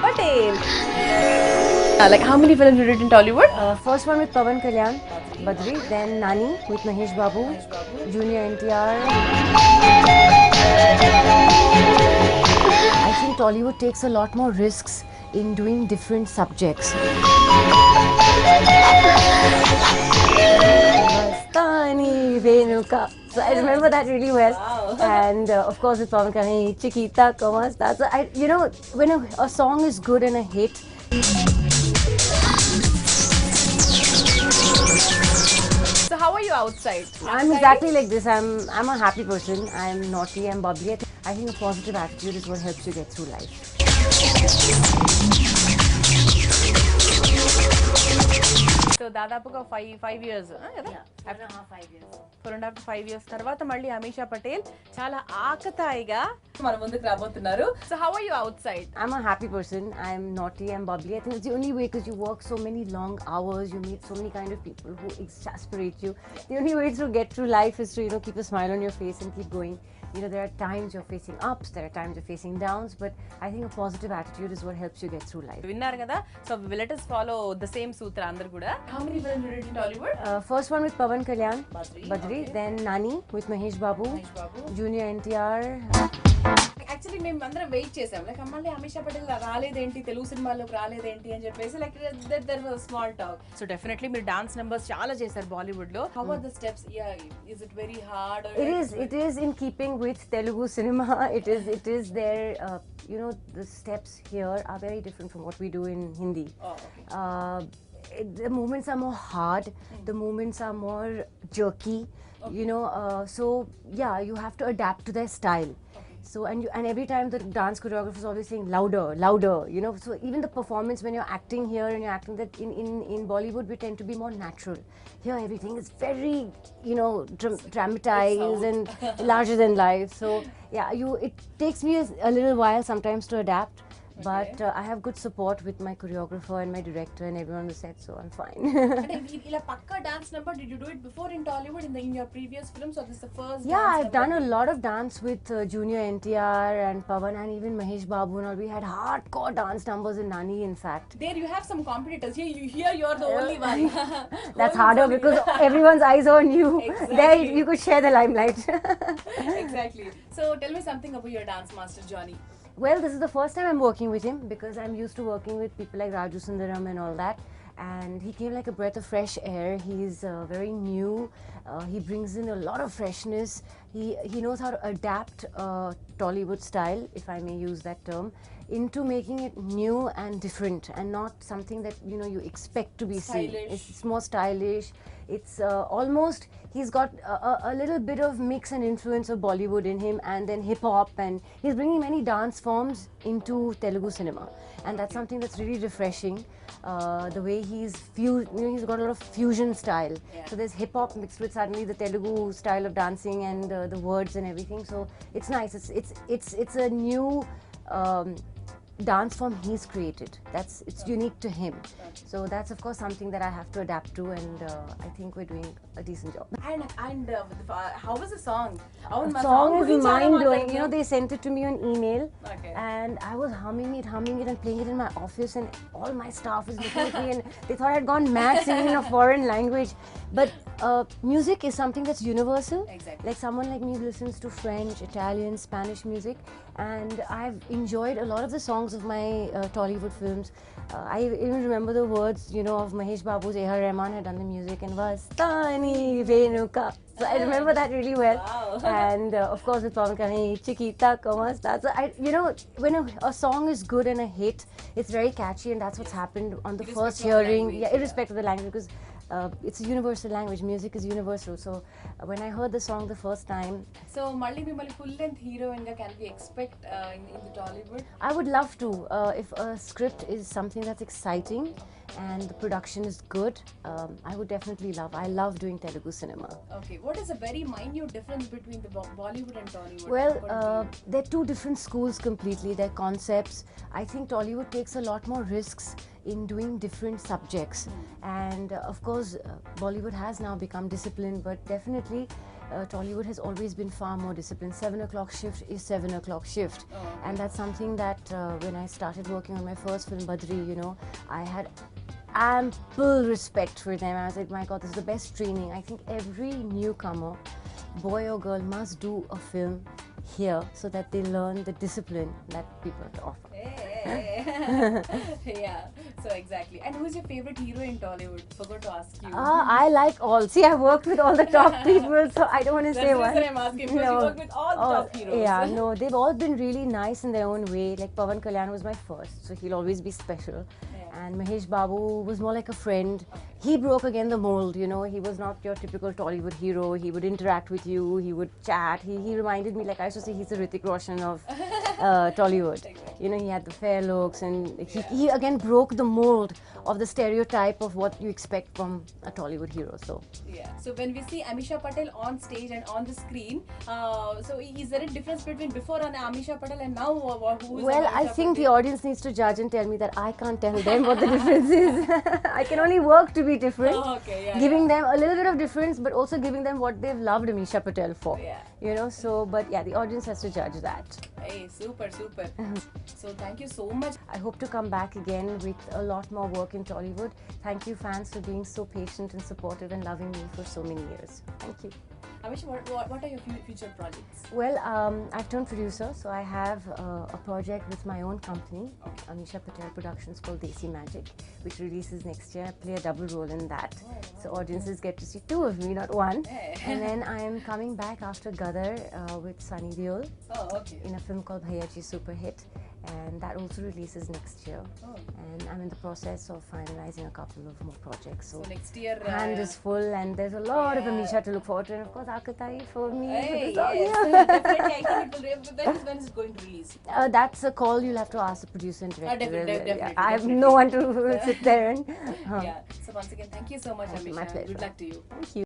Patel. Like how many films you did in Tollywood? First one with Pawan Kalyan, Badri, then Nani with Mahesh Babu, Junior NTR. I think Tollywood takes a lot more risks in doing different subjects. Vastani Venuka. So I remember that really well. Wow. And of course with Pawan Kalyan, Chiquita, como esta. So when a song is good and a hit, So how are you outside? I'm exactly like this. I'm a happy person. I'm naughty. I'm bubbly. I think a positive attitude is what helps you get through life. So దాదాపుగా 5 years కదా? 5 years. 4.5 to 5 years తర్వాత మళ్ళీ అమీషా పటేల్ చాలా ఆకతాయిగా మన ముందుకు రాబోతున్నారు. So how are you outside? I'm a happy person. I'm naughty. I'm bubbly. I think it's the only way because you work so many long hours. You meet so many kind of people who exasperate you. The only way to get through life is to keep a smile on your face and keep going. There are times you're facing ups, there are times you're facing downs, but I think a positive attitude is what helps you get through life. విన్నారు కదా? So let us follow the same sutra అందరు కూడా. How many films you did in Tollywood? First one with Pawan Kalyan, Badri, then Nani with Mahesh Babu, Junior NTR. Actually మేము అందరం wait చేసాం like మళ్ళీ అమీషా పటేల్ రాలేదేంటి తెలుగు సినిమాలోకి రాలేదేంటి అని చెప్పేసి like there was small talk. So definitely మీరు డాన్స్ నెంబర్స్ చాలా చేశారు బాలీవుడ్ లో. How are the steps? Is it very hard? It is in keeping with Telugu cinema. It is there. The steps here are very different from what we do in Hindi. The movements are more hard. The movements are more jerky. So yeah, you have to adapt to their style. So and every time the dance choreographer is always saying louder, louder. So even the performance when you're acting here and you're acting that in Bollywood we tend to be more natural. Here everything is very dramatized and larger than life. So yeah, it takes me a little while sometimes to adapt. But I have good support with my choreographer and my director and everyone on the set, so I'm fine. ఇలా పక్కా dance number did you do it before in Tollywood in your previous films or this is the first? Yeah, I've done a lot of dance with Junior NTR and Pawan and even Mahesh Babu and all. We had hardcore dance numbers in Nani, in fact. There you have some competitors. Here you're the only one. That's harder because everyone's eyes are on you. Exactly. There you could share the limelight. Exactly. So tell me something about your dance master Johnny. Well, this is the first time I'm working with him because I'm used to working with people like Raju Sundaram and all that. And he came like a breath of fresh air. He's very new. He brings in a lot of freshness. He knows how to adapt Tollywood style, if I may use that term, into making it new and different and not something that you expect to be seen. It's more stylish. It's almost he's got a little bit of mix and influence of Bollywood in him and then hip hop, and he's bringing many dance forms into Telugu cinema, and that's something that's really refreshing. The way he's got a lot of fusion style. So there's hip hop mixed with suddenly the Telugu style of dancing and the words and everything. So it's nice. It's a new dance form he's created. It's unique to him. So that's of course something that I have to adapt to, and I think we're doing a decent job. And how was the song? The song is mind-blowing. They sent it to me on email, and I was humming it and playing it in my office, and all my staff is looking at me and they thought I'd gone mad singing in a foreign language. But music is something that's universal. Exactly. Like someone like me who listens to French, Italian, Spanish music, and I've enjoyed a lot of the songs of my Tollywood films. I even remember the words, of Mahesh Babu's. A.R. Rahman had done the music, and Vastani Venuka. So I remember that really well. Wow. And of course with Pawan Kalyan, Chiquita, como esta. So when a song is good and a hit, it's very catchy, and that's what's happened on the first hearing. Irrespective of the language, because it's a universal language. Music is universal. So when I heard the song the first time, so malli mimmalli full length heroine ga can we expect in the Tollywood? I would love to. If a script is something that's exciting and the production is good, I would definitely love. I love doing Telugu cinema. Okay, what is a very minute difference between the Bollywood and Tollywood? Well, they're two different schools completely. They're concepts. I think Tollywood takes a lot more risks in doing different subjects, and of course Bollywood has now become disciplined, but definitely Tollywood has always been far more disciplined. 7 o'clock shift is 7 o'clock shift. And that's something that when I started working on my first film, Badri, you know, I had ample respect for them. I was like, my God, this is the best training. I think every newcomer, boy or girl, must do a film here so that they learn the discipline that people have to offer. Yeah, so exactly. And who's your favorite hero in Tollywood? Forgot to ask you. I like all. See, I've worked with all the top people, so I don't want to That's say the one. reason I'm asking, because you work with all the top heroes. Yeah, no, they've all been really nice in their own way. Like Pawan Kalyan was my first, so he'll always be special. And Mahesh Babu was more like a friend. He broke again the mold, you know. He was not your typical Tollywood hero. He would interact with you. He would chat. He reminded me, like I used to say, he's the Hrithik Roshan of Tollywood. You know, he had the fair looks, and he again broke the mold of the stereotype of what you expect from a Tollywood hero. So yeah. So when we see Ameesha Patel on stage and on the screen, so is there a difference between before on Ameesha Patel and now? Who is well, Ameesha I think Patel? the audience needs to judge and tell me that I can't tell them what the difference is. I can only work to be different, giving them a little bit of difference, but also giving them what they've loved Ameesha Patel for. Yeah. You know, so but yeah, the audience has to judge that. Hey, super. So thank you so much. I hope to come back again with a lot more work in Tollywood. Thank you, fans, for being so patient and supportive and loving me for so many years. Thank you. Ameesha, what are your future projects? Well, I've turned producer, so I have a project with my own company, Ameesha Patel Productions, called Desi Magic, which releases next year. I play a double role in that, so audiences get to see two of me, not one. And then I'm coming back after Gadar with Sunny Deol in a film called Bhaiyaji Super Hit, and that also releases next year. And I'm in the process of finalizing a couple of more projects. So next year, hand is full, and there's a lot of Ameesha to look forward to, and of course Akatai for me. Definitely, I think when is it going to release? That's a call you'll have to ask the producer and director. Definitely. I have no one to sit there and. Yeah. So once again, thank you so much, Ameesha. My pleasure. Good luck to you. Thank you.